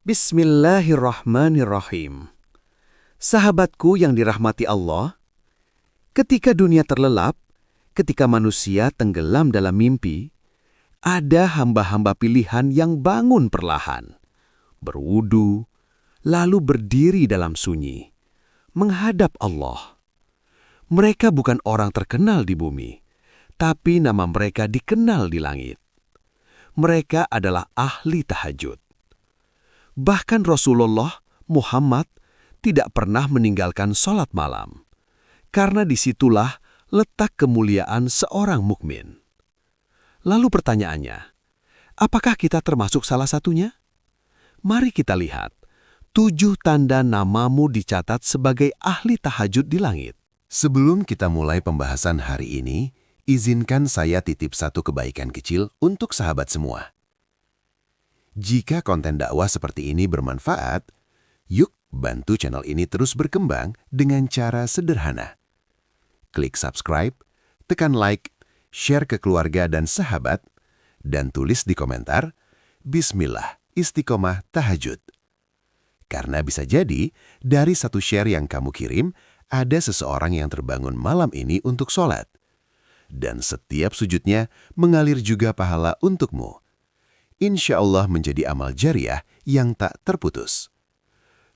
Bismillahirrahmanirrahim. Sahabatku yang dirahmati Allah, ketika dunia terlelap, ketika manusia tenggelam dalam mimpi, ada hamba-hamba pilihan yang bangun perlahan, berwudu, lalu berdiri dalam sunyi, menghadap Allah. Mereka bukan orang terkenal di bumi, tapi nama mereka dikenal di langit. Mereka adalah ahli tahajud. Bahkan Rasulullah Muhammad tidak pernah meninggalkan sholat malam, karena disitulah letak kemuliaan seorang mukmin. Lalu pertanyaannya, apakah kita termasuk salah satunya? Mari kita lihat, 7 tanda namamu dicatat sebagai ahli tahajud di langit. Sebelum kita mulai pembahasan hari ini, izinkan saya titip satu kebaikan kecil untuk sahabat semua. Jika konten dakwah seperti ini bermanfaat, yuk bantu channel ini terus berkembang dengan cara sederhana. Klik subscribe, tekan like, share ke keluarga dan sahabat, dan tulis di komentar, Bismillah, istiqomah tahajud. Karena bisa jadi, dari satu share yang kamu kirim, ada seseorang yang terbangun malam ini untuk sholat. Dan setiap sujudnya mengalir juga pahala untukmu. Insya Allah menjadi amal jariah yang tak terputus.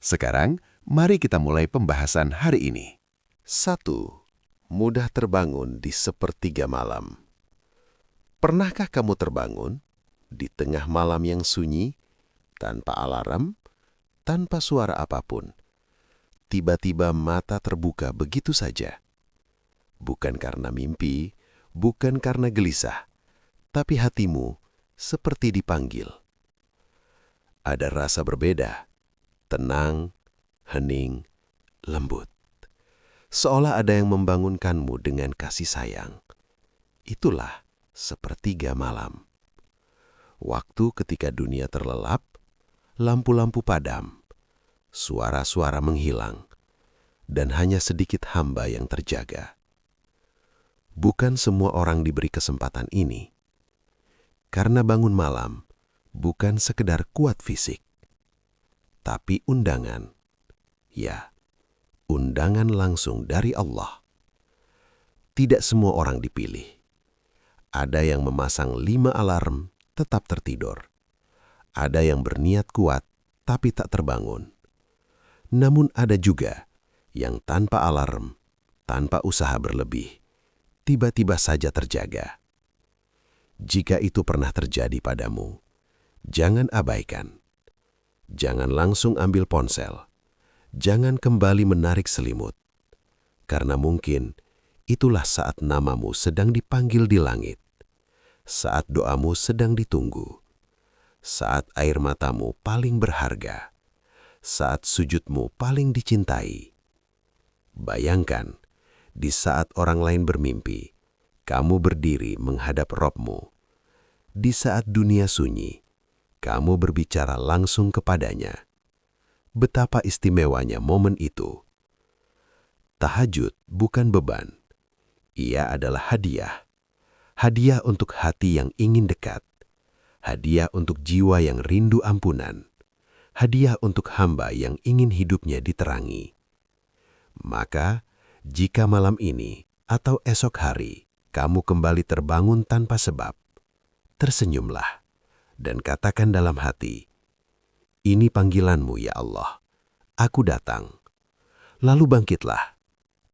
Sekarang, mari kita mulai pembahasan hari ini. 1. Mudah terbangun di sepertiga malam. Pernahkah kamu terbangun di tengah malam yang sunyi, tanpa alarm, tanpa suara apapun? Tiba-tiba mata terbuka begitu saja. Bukan karena mimpi, bukan karena gelisah, tapi hatimu seperti dipanggil. Ada rasa berbeda, tenang, hening, lembut. Seolah ada yang membangunkanmu dengan kasih sayang. Itulah sepertiga malam. Waktu ketika dunia terlelap, lampu-lampu padam, suara-suara menghilang, dan hanya sedikit hamba yang terjaga. Bukan semua orang diberi kesempatan ini. Karena bangun malam bukan sekedar kuat fisik, tapi undangan. Ya, undangan langsung dari Allah. Tidak semua orang dipilih. Ada yang memasang 5 alarm tetap tertidur. Ada yang berniat kuat tapi tak terbangun. Namun ada juga yang tanpa alarm, tanpa usaha berlebih, tiba-tiba saja terjaga. Jika itu pernah terjadi padamu, jangan abaikan. Jangan langsung ambil ponsel. Jangan kembali menarik selimut. Karena mungkin itulah saat namamu sedang dipanggil di langit. Saat doamu sedang ditunggu. Saat air matamu paling berharga. Saat sujudmu paling dicintai. Bayangkan, di saat orang lain bermimpi, kamu berdiri menghadap Robmu. Di saat dunia sunyi, kamu berbicara langsung kepadanya. Betapa istimewanya momen itu. Tahajud bukan beban. Ia adalah hadiah. Hadiah untuk hati yang ingin dekat. Hadiah untuk jiwa yang rindu ampunan. Hadiah untuk hamba yang ingin hidupnya diterangi. Maka, jika malam ini atau esok hari, kamu kembali terbangun tanpa sebab, tersenyumlah dan katakan dalam hati, ini panggilanmu ya Allah, aku datang. Lalu bangkitlah,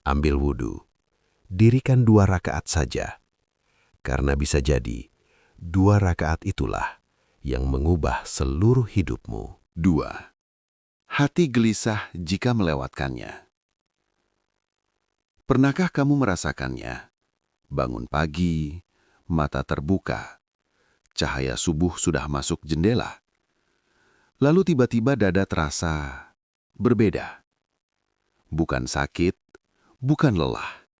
ambil wudu, dirikan 2 rakaat saja, karena bisa jadi 2 rakaat itulah yang mengubah seluruh hidupmu. 2. Hati gelisah jika melewatkannya. Pernahkah kamu merasakannya? Bangun pagi, mata terbuka, cahaya subuh sudah masuk jendela. Lalu tiba-tiba dada terasa berbeda. Bukan sakit, bukan lelah,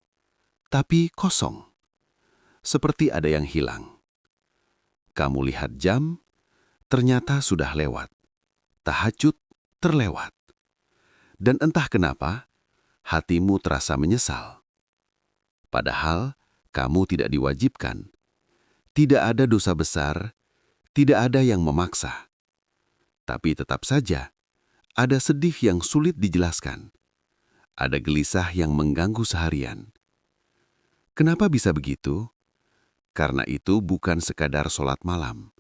tapi kosong. Seperti ada yang hilang. Kamu lihat jam, ternyata sudah lewat. Tahajud terlewat. Dan entah kenapa, hatimu terasa menyesal. Padahal, kamu tidak diwajibkan. Tidak ada dosa besar, tidak ada yang memaksa. Tapi tetap saja, ada sedih yang sulit dijelaskan. Ada gelisah yang mengganggu seharian. Kenapa bisa begitu? Karena itu bukan sekadar sholat malam.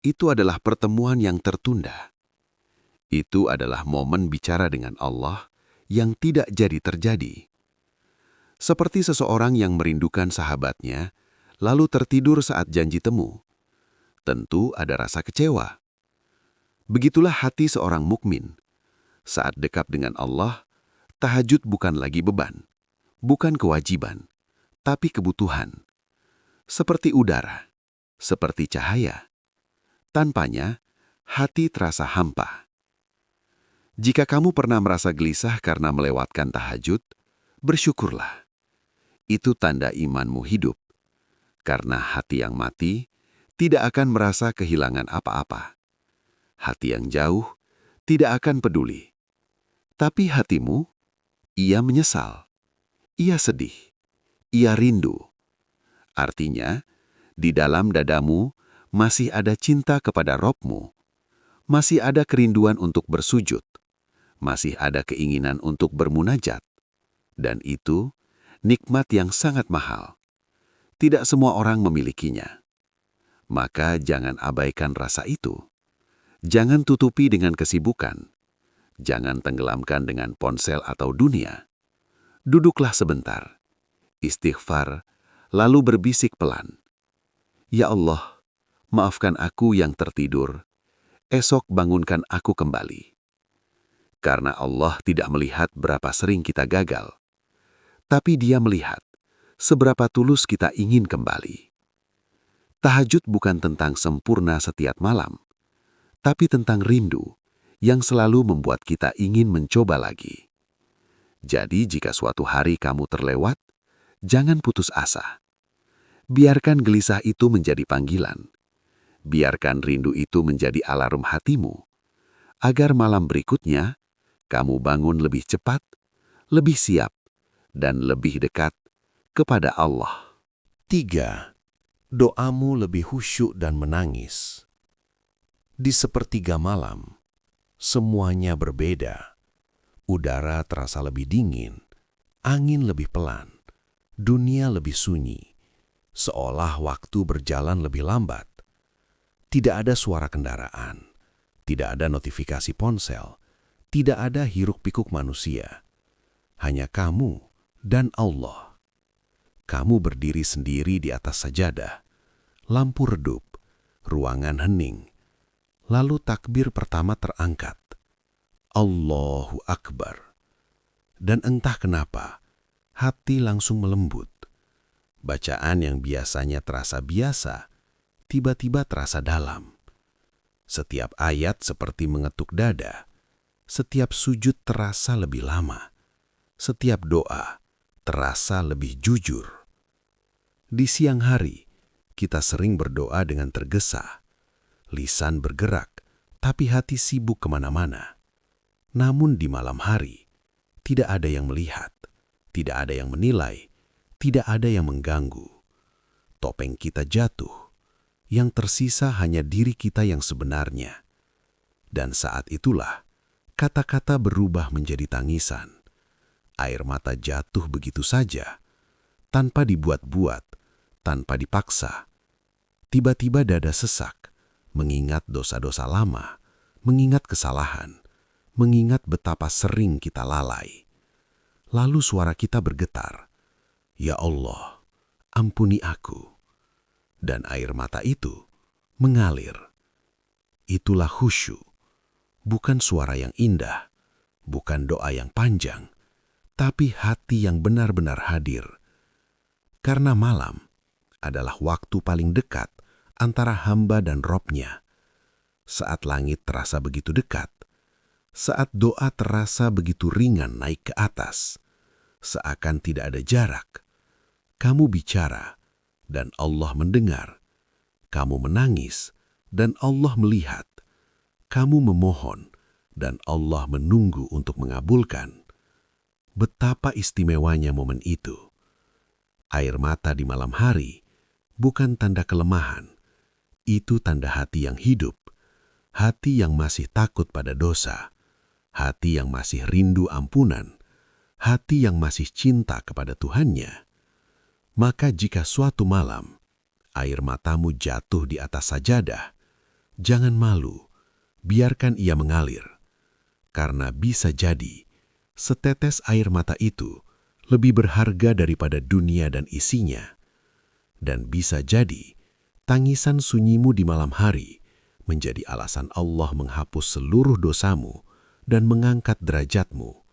Itu adalah pertemuan yang tertunda. Itu adalah momen bicara dengan Allah yang tidak jadi terjadi. Seperti seseorang yang merindukan sahabatnya, lalu tertidur saat janji temu. Tentu ada rasa kecewa. Begitulah hati seorang mukmin. Saat dekat dengan Allah, tahajud bukan lagi beban, bukan kewajiban, tapi kebutuhan. Seperti udara, seperti cahaya. Tanpanya, hati terasa hampa. Jika kamu pernah merasa gelisah karena melewatkan tahajud, bersyukurlah. Itu tanda imanmu hidup. Karena hati yang mati tidak akan merasa kehilangan apa-apa. Hati yang jauh tidak akan peduli. Tapi hatimu, ia menyesal. Ia sedih. Ia rindu. Artinya, di dalam dadamu masih ada cinta kepada Robmu. Masih ada kerinduan untuk bersujud. Masih ada keinginan untuk bermunajat. Dan itu nikmat yang sangat mahal. Tidak semua orang memilikinya. Maka jangan abaikan rasa itu. Jangan tutupi dengan kesibukan. Jangan tenggelamkan dengan ponsel atau dunia. Duduklah sebentar. Istighfar, lalu berbisik pelan. Ya Allah, maafkan aku yang tertidur. Esok bangunkan aku kembali. Karena Allah tidak melihat berapa sering kita gagal. Tapi Dia melihat seberapa tulus kita ingin kembali. Tahajud bukan tentang sempurna setiap malam, tapi tentang rindu yang selalu membuat kita ingin mencoba lagi. Jadi jika suatu hari kamu terlewat, jangan putus asa. Biarkan gelisah itu menjadi panggilan. Biarkan rindu itu menjadi alarm hatimu, agar malam berikutnya kamu bangun lebih cepat, lebih siap, dan lebih dekat kepada Allah. 3. Doamu lebih khusyuk dan menangis. Di sepertiga malam, semuanya berbeda. Udara terasa lebih dingin, angin lebih pelan, dunia lebih sunyi, seolah waktu berjalan lebih lambat. Tidak ada suara kendaraan, tidak ada notifikasi ponsel, tidak ada hiruk-pikuk manusia. Hanya kamu dan Allah. Kamu berdiri sendiri di atas sajadah, lampu redup, ruangan hening. Lalu takbir pertama terangkat. Allahu Akbar. Dan entah kenapa, hati langsung melembut. Bacaan yang biasanya terasa biasa, tiba-tiba terasa dalam. Setiap ayat seperti mengetuk dada. Setiap sujud terasa lebih lama. Setiap doa terasa lebih jujur. Di siang hari, kita sering berdoa dengan tergesa. Lisan bergerak, tapi hati sibuk kemana-mana. Namun di malam hari, tidak ada yang melihat, tidak ada yang menilai, tidak ada yang mengganggu. Topeng kita jatuh, yang tersisa hanya diri kita yang sebenarnya. Dan saat itulah, kata-kata berubah menjadi tangisan. Air mata jatuh begitu saja, tanpa dibuat-buat, tanpa dipaksa. Tiba-tiba dada sesak, mengingat dosa-dosa lama, mengingat kesalahan, mengingat betapa sering kita lalai. Lalu suara kita bergetar, "Ya Allah, ampuni aku." Dan air mata itu mengalir. Itulah khusyuk, bukan suara yang indah, bukan doa yang panjang, tapi hati yang benar-benar hadir. Karena malam adalah waktu paling dekat antara hamba dan Robnya. Saat langit terasa begitu dekat, saat doa terasa begitu ringan naik ke atas, seakan tidak ada jarak. Kamu bicara, dan Allah mendengar. Kamu menangis, dan Allah melihat. Kamu memohon, dan Allah menunggu untuk mengabulkan. Betapa istimewanya momen itu. Air mata di malam hari bukan tanda kelemahan. Itu tanda hati yang hidup. hati yang masih takut pada dosa, hati yang masih rindu ampunan, hati yang masih cinta kepada Tuhannya. Maka jika suatu malam air matamu jatuh di atas sajadah, jangan malu, biarkan ia mengalir. Karena bisa jadi, setetes air mata itu lebih berharga daripada dunia dan isinya. Dan bisa jadi, tangisan sunyimu di malam hari menjadi alasan Allah menghapus seluruh dosamu dan mengangkat derajatmu.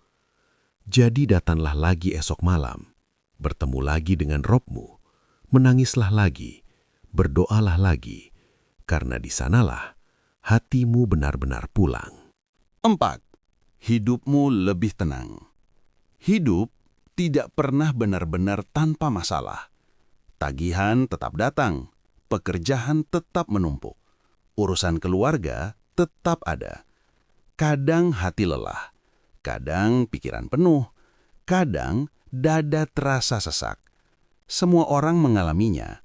Jadi datanglah lagi esok malam, bertemu lagi dengan Robmu, menangislah lagi, berdoalah lagi, karena di sanalah hatimu benar-benar pulang. 4. Hidupmu lebih tenang. Hidup tidak pernah benar-benar tanpa masalah. Tagihan tetap datang, pekerjaan tetap menumpuk, urusan keluarga tetap ada. Kadang hati lelah, kadang pikiran penuh, kadang dada terasa sesak. Semua orang mengalaminya,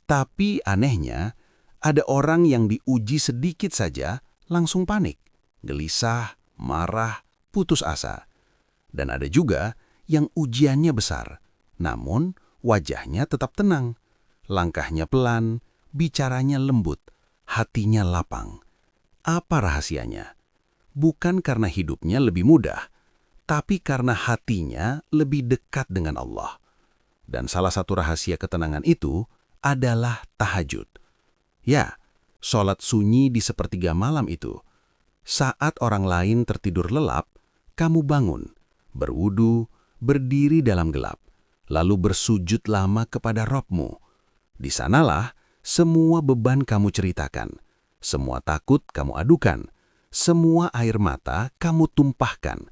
tapi anehnya ada orang yang diuji sedikit saja langsung panik, gelisah, marah, putus asa. Dan ada juga yang ujiannya besar, namun wajahnya tetap tenang, langkahnya pelan, bicaranya lembut, hatinya lapang. Apa rahasianya? Bukan karena hidupnya lebih mudah, tapi karena hatinya lebih dekat dengan Allah. Dan salah satu rahasia ketenangan itu adalah tahajud. Ya, sholat sunyi di sepertiga malam itu. Saat orang lain tertidur lelap, kamu bangun, berwudu, berdiri dalam gelap, lalu bersujud lama kepada Robmu. Di sanalah semua beban kamu ceritakan, semua takut kamu adukan, semua air mata kamu tumpahkan.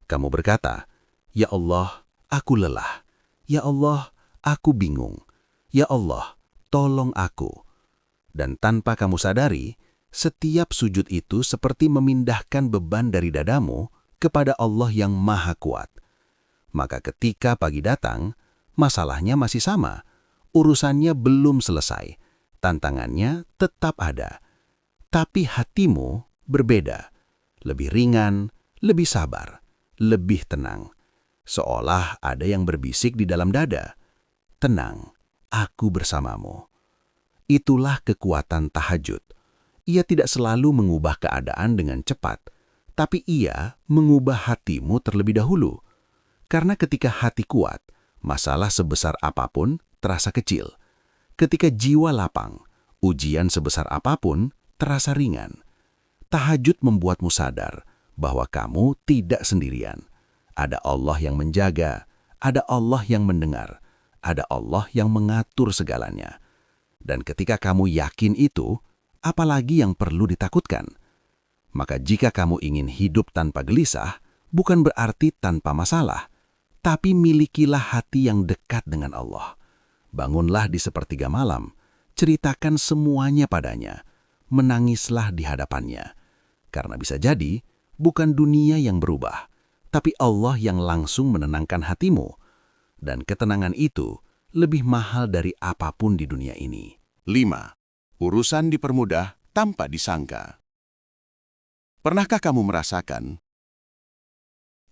Kamu berkata, "Ya Allah, aku lelah. Ya Allah, aku bingung. Ya Allah, tolong aku." Dan tanpa kamu sadari, setiap sujud itu seperti memindahkan beban dari dadamu kepada Allah yang Maha Kuat. Maka ketika pagi datang, masalahnya masih sama. Urusannya belum selesai. Tantangannya tetap ada. Tapi hatimu berbeda. Lebih ringan, lebih sabar, lebih tenang. Seolah ada yang berbisik di dalam dada. Tenang, aku bersamamu. Itulah kekuatan tahajud. Ia tidak selalu mengubah keadaan dengan cepat, tapi ia mengubah hatimu terlebih dahulu. Karena ketika hati kuat, masalah sebesar apapun terasa kecil. Ketika jiwa lapang, ujian sebesar apapun terasa ringan. Tahajud membuatmu sadar bahwa kamu tidak sendirian. Ada Allah yang menjaga, ada Allah yang mendengar, ada Allah yang mengatur segalanya. Dan ketika kamu yakin itu, apalagi yang perlu ditakutkan? Maka jika kamu ingin hidup tanpa gelisah, bukan berarti tanpa masalah, tapi milikilah hati yang dekat dengan Allah. Bangunlah di sepertiga malam, ceritakan semuanya padanya, menangislah di hadapannya. Karena bisa jadi, bukan dunia yang berubah, tapi Allah yang langsung menenangkan hatimu. Dan ketenangan itu lebih mahal dari apapun di dunia ini. 5. Urusan dipermudah tanpa disangka. Pernahkah kamu merasakan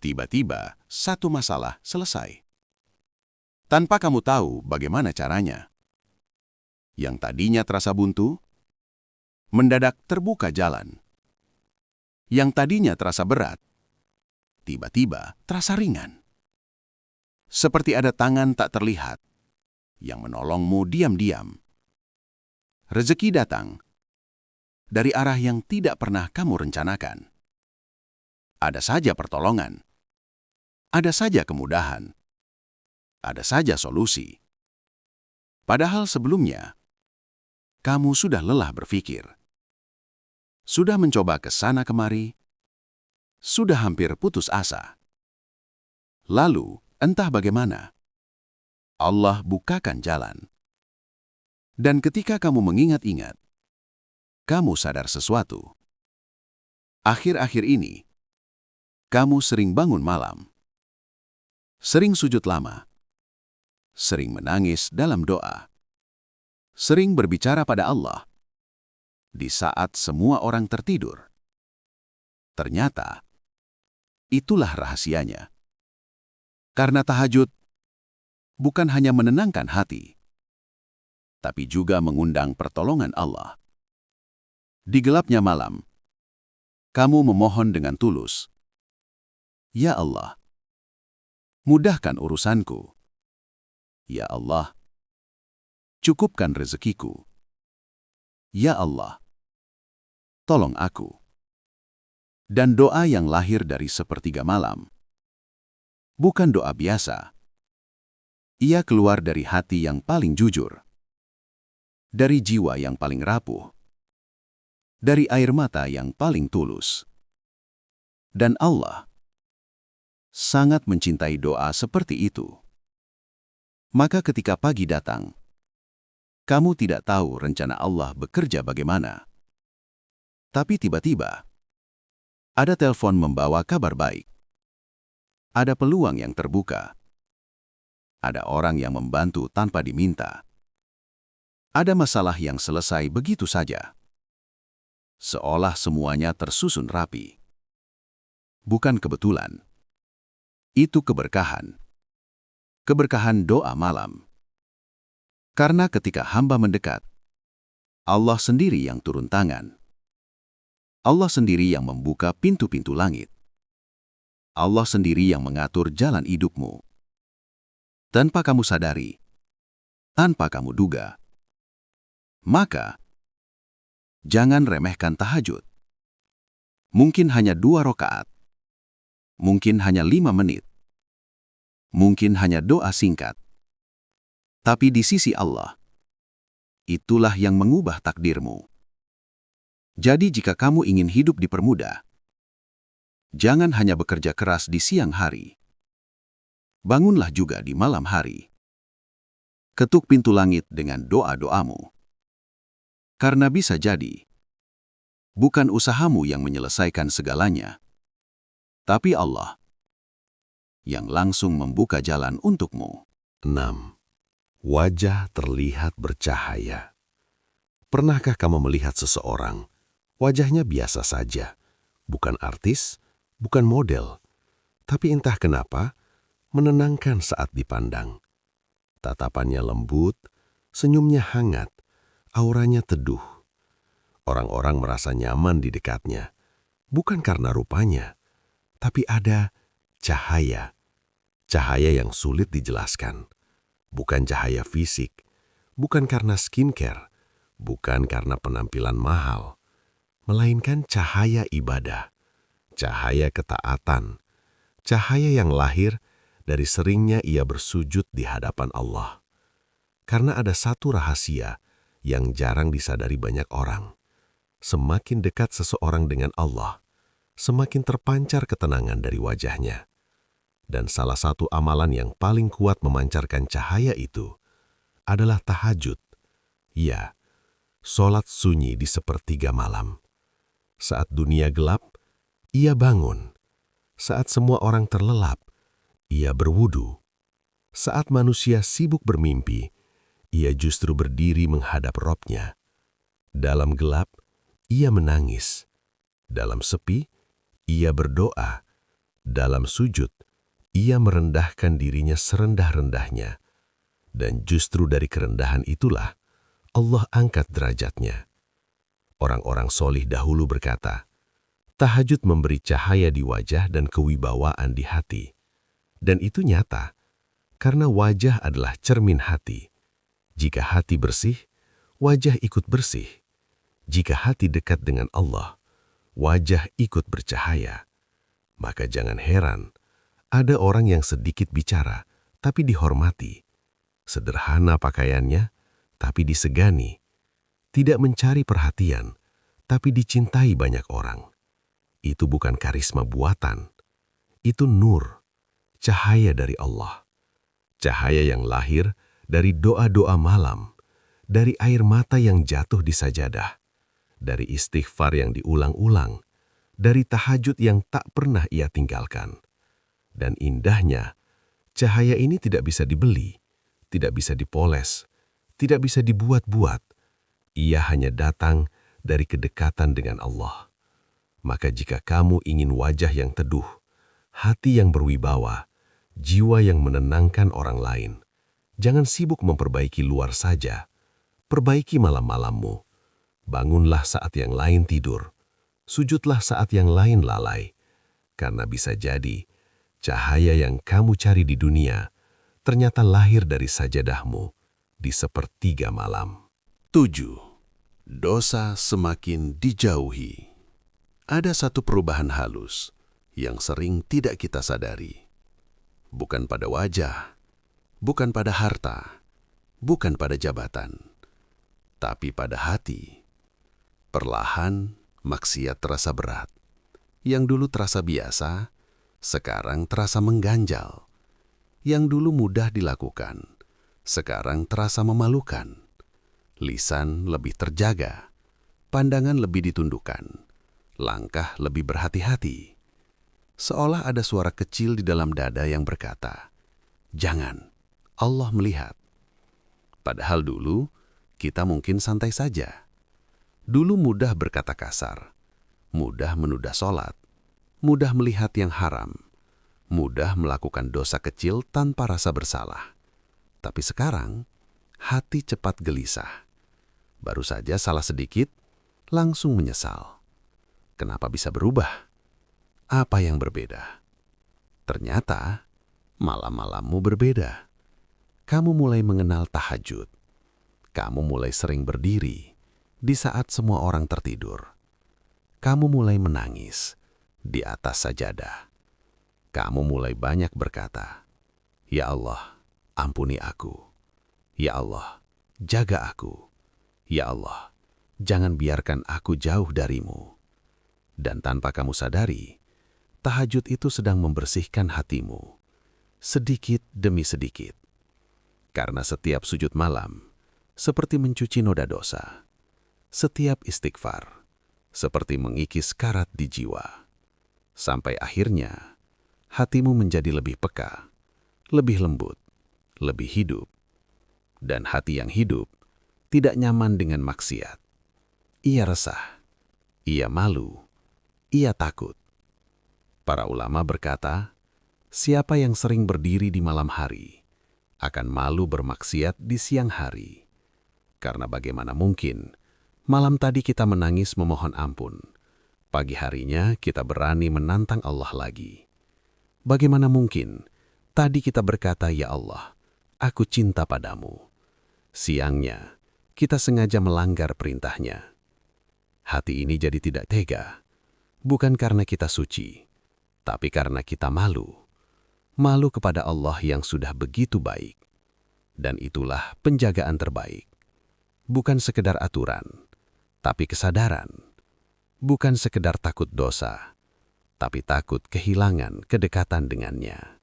tiba-tiba satu masalah selesai tanpa kamu tahu bagaimana caranya? Yang tadinya terasa buntu, mendadak terbuka jalan. Yang tadinya terasa berat, tiba-tiba terasa ringan. Seperti ada tangan tak terlihat yang menolongmu diam-diam. Rezeki datang dari arah yang tidak pernah kamu rencanakan. Ada saja pertolongan, ada saja kemudahan, ada saja solusi. Padahal sebelumnya, kamu sudah lelah berpikir. Sudah mencoba ke sana kemari, sudah hampir putus asa. Lalu, entah bagaimana, Allah bukakan jalan. Dan ketika kamu mengingat-ingat, kamu sadar sesuatu. Akhir-akhir ini, kamu sering bangun malam, sering sujud lama, sering menangis dalam doa, sering berbicara pada Allah, di saat semua orang tertidur. Ternyata, itulah rahasianya. Karena tahajud bukan hanya menenangkan hati, tapi juga mengundang pertolongan Allah. Di gelapnya malam, kamu memohon dengan tulus, "Ya Allah, mudahkan urusanku. Ya Allah, cukupkan rezekiku. Ya Allah, tolong aku." Dan doa yang lahir dari sepertiga malam bukan doa biasa. Ia keluar dari hati yang paling jujur, dari jiwa yang paling rapuh, dari air mata yang paling tulus. Dan Allah sangat mencintai doa seperti itu. Maka ketika pagi datang, kamu tidak tahu rencana Allah bekerja bagaimana. Tapi tiba-tiba, ada telepon membawa kabar baik. Ada peluang yang terbuka. Ada orang yang membantu tanpa diminta. Ada masalah yang selesai begitu saja. Seolah semuanya tersusun rapi. Bukan kebetulan. Itu keberkahan. Keberkahan doa malam. Karena ketika hamba mendekat, Allah sendiri yang turun tangan. Allah sendiri yang membuka pintu-pintu langit. Allah sendiri yang mengatur jalan hidupmu. Tanpa kamu sadari, tanpa kamu duga. Maka, jangan remehkan tahajud. Mungkin hanya 2 rakaat. Mungkin hanya 5 menit. Mungkin hanya doa singkat. Tapi di sisi Allah, itulah yang mengubah takdirmu. Jadi jika kamu ingin hidup dipermudah, jangan hanya bekerja keras di siang hari. Bangunlah juga di malam hari. Ketuk pintu langit dengan doa-doamu. Karena bisa jadi, bukan usahamu yang menyelesaikan segalanya, tapi Allah yang langsung membuka jalan untukmu. 6. Wajah terlihat bercahaya. Pernahkah kamu melihat seseorang? Wajahnya biasa saja, bukan artis, bukan model, tapi entah kenapa menenangkan saat dipandang. Tatapannya lembut, senyumnya hangat, auranya teduh. Orang-orang merasa nyaman di dekatnya, bukan karena rupanya, tapi ada cahaya. Cahaya yang sulit dijelaskan, bukan cahaya fisik, bukan karena skincare, bukan karena penampilan mahal, melainkan cahaya ibadah, cahaya ketaatan, cahaya yang lahir dari seringnya ia bersujud di hadapan Allah. Karena ada satu rahasia yang jarang disadari banyak orang. Semakin dekat seseorang dengan Allah, semakin terpancar ketenangan dari wajahnya. Dan salah satu amalan yang paling kuat memancarkan cahaya itu adalah tahajud. Ya, sholat sunyi di sepertiga malam. Saat dunia gelap, ia bangun. Saat semua orang terlelap, ia berwudu. Saat manusia sibuk bermimpi, ia justru berdiri menghadap Robnya. Dalam gelap, ia menangis. Dalam sepi, ia berdoa. Dalam sujud, ia merendahkan dirinya serendah-rendahnya. Dan justru dari kerendahan itulah, Allah angkat derajatnya. Orang-orang solih dahulu berkata, tahajud memberi cahaya di wajah dan kewibawaan di hati. Dan itu nyata, karena wajah adalah cermin hati. Jika hati bersih, wajah ikut bersih. Jika hati dekat dengan Allah, wajah ikut bercahaya. Maka jangan heran, ada orang yang sedikit bicara, tapi dihormati. Sederhana pakaiannya, tapi disegani. Tidak mencari perhatian, tapi dicintai banyak orang. Itu bukan karisma buatan. Itu nur, cahaya dari Allah. Cahaya yang lahir dari doa-doa malam, dari air mata yang jatuh di sajadah, dari istighfar yang diulang-ulang, dari tahajud yang tak pernah ia tinggalkan. Dan indahnya, cahaya ini tidak bisa dibeli, tidak bisa dipoles, tidak bisa dibuat-buat. Ia hanya datang dari kedekatan dengan Allah. Maka jika kamu ingin wajah yang teduh, hati yang berwibawa, jiwa yang menenangkan orang lain, jangan sibuk memperbaiki luar saja. Perbaiki malam-malammu. Bangunlah saat yang lain tidur. Sujudlah saat yang lain lalai. Karena bisa jadi, cahaya yang kamu cari di dunia ternyata lahir dari sajadahmu di sepertiga malam. 7. Dosa semakin dijauhi. Ada satu perubahan halus yang sering tidak kita sadari. Bukan pada wajah, bukan pada harta, bukan pada jabatan, tapi pada hati. Perlahan, maksiat terasa berat. Yang dulu terasa biasa, sekarang terasa mengganjal. Yang dulu mudah dilakukan, sekarang terasa memalukan. Lisan lebih terjaga, pandangan lebih ditundukkan, langkah lebih berhati-hati. Seolah ada suara kecil di dalam dada yang berkata, "Jangan, Allah melihat." Padahal dulu, kita mungkin santai saja. Dulu mudah berkata kasar, mudah menunda sholat, mudah melihat yang haram, mudah melakukan dosa kecil tanpa rasa bersalah. Tapi sekarang, hati cepat gelisah. Baru saja salah sedikit, langsung menyesal. Kenapa bisa berubah? Apa yang berbeda? Ternyata, malam-malammu berbeda. Kamu mulai mengenal tahajud. Kamu mulai sering berdiri di saat semua orang tertidur. Kamu mulai menangis di atas sajadah. Kamu mulai banyak berkata, "Ya Allah, ampuni aku. Ya Allah, jaga aku. Ya Allah, jangan biarkan aku jauh darimu." Dan tanpa kamu sadari, tahajud itu sedang membersihkan hatimu, sedikit demi sedikit. Karena setiap sujud malam, seperti mencuci noda dosa. Setiap istighfar, seperti mengikis karat di jiwa. Sampai akhirnya, hatimu menjadi lebih peka, lebih lembut, lebih hidup. Dan hati yang hidup tidak nyaman dengan maksiat. Ia resah, ia malu, ia takut. Para ulama berkata, siapa yang sering berdiri di malam hari akan malu bermaksiat di siang hari. Karena bagaimana mungkin malam tadi kita menangis memohon ampun, pagi harinya kita berani menantang Allah lagi. Bagaimana mungkin tadi kita berkata, "Ya Allah, aku cinta padamu." Siangnya kita sengaja melanggar perintahnya. Hati ini jadi tidak tega, bukan karena kita suci, tapi karena kita malu. Malu kepada Allah yang sudah begitu baik. Dan itulah penjagaan terbaik. Bukan sekedar aturan, tapi kesadaran. Bukan sekedar takut dosa, tapi takut kehilangan kedekatan dengannya.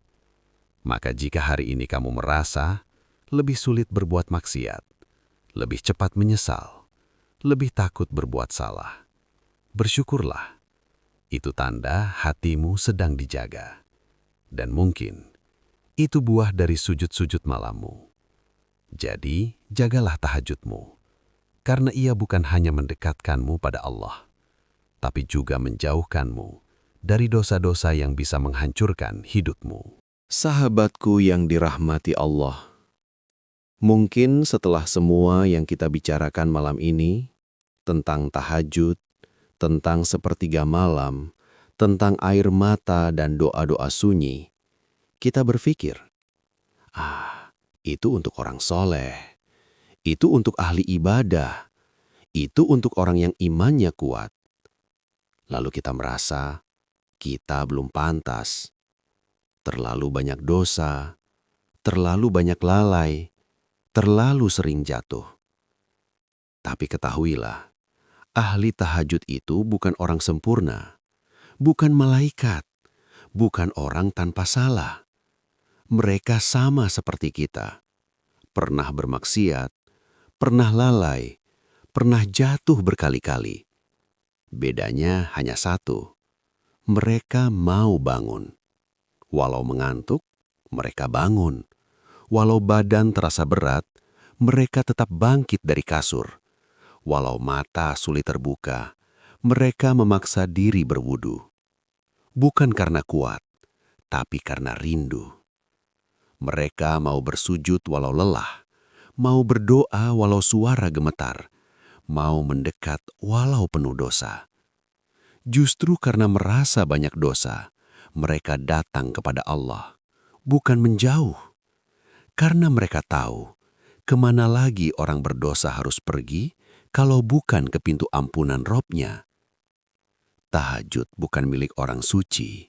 Maka jika hari ini kamu merasa lebih sulit berbuat maksiat, lebih cepat menyesal, lebih takut berbuat salah, bersyukurlah. Itu tanda hatimu sedang dijaga. Dan mungkin itu buah dari sujud-sujud malammu. Jadi, jagalah tahajudmu, karena ia bukan hanya mendekatkanmu pada Allah, tapi juga menjauhkanmu dari dosa-dosa yang bisa menghancurkan hidupmu. Sahabatku yang dirahmati Allah, mungkin setelah semua yang kita bicarakan malam ini, tentang tahajud, tentang sepertiga malam, tentang air mata dan doa-doa sunyi, kita berpikir, itu untuk orang soleh, itu untuk ahli ibadah, itu untuk orang yang imannya kuat. Lalu kita merasa kita belum pantas, terlalu banyak dosa, terlalu banyak lalai, terlalu sering jatuh. Tapi ketahuilah, ahli tahajud itu bukan orang sempurna, bukan malaikat, bukan orang tanpa salah. Mereka sama seperti kita, pernah bermaksiat, pernah lalai, pernah jatuh berkali-kali. Bedanya hanya satu, mereka mau bangun. Walau mengantuk, mereka bangun. Walau badan terasa berat, mereka tetap bangkit dari kasur. Walau mata sulit terbuka, mereka memaksa diri berwudu. Bukan karena kuat, tapi karena rindu. Mereka mau bersujud walau lelah, mau berdoa walau suara gemetar, mau mendekat walau penuh dosa. Justru karena merasa banyak dosa, mereka datang kepada Allah, bukan menjauh. Karena mereka tahu, kemana lagi orang berdosa harus pergi kalau bukan ke pintu ampunan Robnya. Tahajud bukan milik orang suci.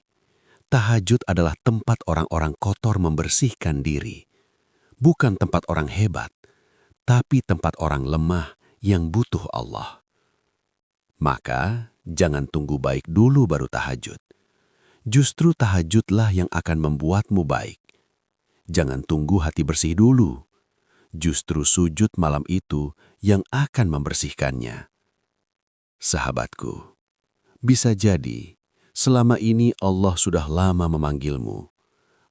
Tahajud adalah tempat orang-orang kotor membersihkan diri. Bukan tempat orang hebat, tapi tempat orang lemah yang butuh Allah. Maka, jangan tunggu baik dulu baru tahajud. Justru tahajudlah yang akan membuatmu baik. Jangan tunggu hati bersih dulu. Justru sujud malam itu yang akan membersihkannya. Sahabatku, bisa jadi selama ini Allah sudah lama memanggilmu.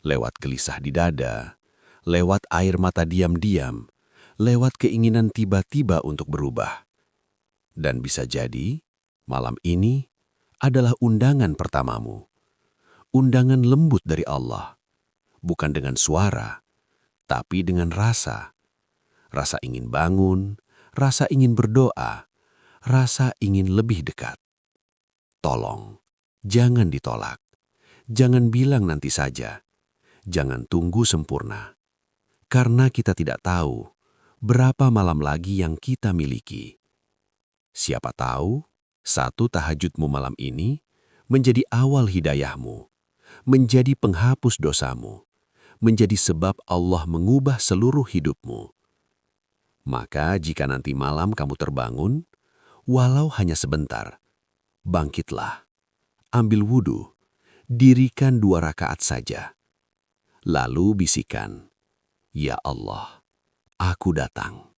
Lewat gelisah di dada, lewat air mata diam-diam, lewat keinginan tiba-tiba untuk berubah. Dan bisa jadi, malam ini adalah undangan pertamamu. Undangan lembut dari Allah. Bukan dengan suara, tapi dengan rasa. Rasa ingin bangun, rasa ingin berdoa, rasa ingin lebih dekat. Tolong, jangan ditolak. Jangan bilang nanti saja. Jangan tunggu sempurna. Karena kita tidak tahu berapa malam lagi yang kita miliki. Siapa tahu, satu tahajudmu malam ini menjadi awal hidayahmu, menjadi penghapus dosamu, menjadi sebab Allah mengubah seluruh hidupmu. Maka jika nanti malam kamu terbangun, walau hanya sebentar, bangkitlah, ambil wudu, dirikan 2 rakaat saja. Lalu bisikan, "Ya Allah, aku datang."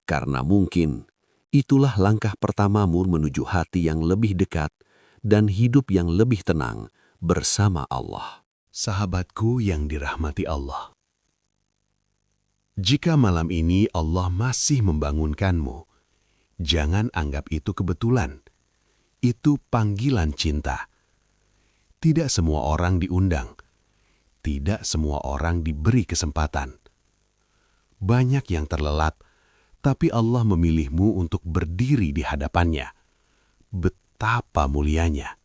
Karena mungkin itulah langkah pertamamu menuju hati yang lebih dekat dan hidup yang lebih tenang bersama Allah. Sahabatku yang dirahmati Allah. Jika malam ini Allah masih membangunkanmu, jangan anggap itu kebetulan. Itu panggilan cinta. Tidak semua orang diundang. Tidak semua orang diberi kesempatan. Banyak yang terlelap, tapi Allah memilihmu untuk berdiri di hadapannya. Betapa mulianya.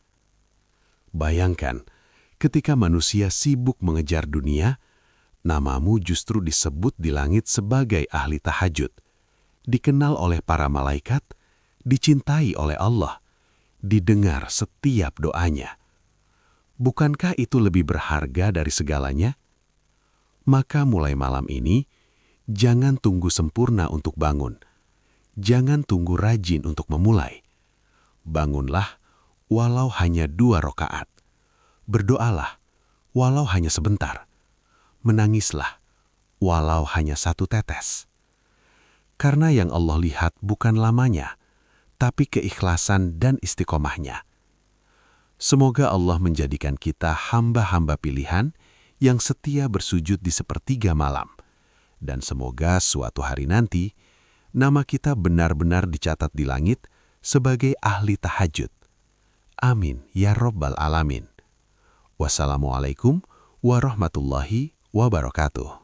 Bayangkan, ketika manusia sibuk mengejar dunia, namamu justru disebut di langit sebagai ahli tahajud, dikenal oleh para malaikat, dicintai oleh Allah, didengar setiap doanya. Bukankah itu lebih berharga dari segalanya? Maka mulai malam ini, jangan tunggu sempurna untuk bangun. Jangan tunggu rajin untuk memulai. Bangunlah walau hanya 2 rakaat. Berdoalah walau hanya sebentar. Menangislah, walau hanya 1 tetes. Karena yang Allah lihat bukan lamanya, tapi keikhlasan dan istiqomahnya. Semoga Allah menjadikan kita hamba-hamba pilihan yang setia bersujud di sepertiga malam. Dan semoga suatu hari nanti, nama kita benar-benar dicatat di langit sebagai ahli tahajud. Amin ya Rabbal Alamin. Wassalamualaikum warahmatullahi wabarakatuh.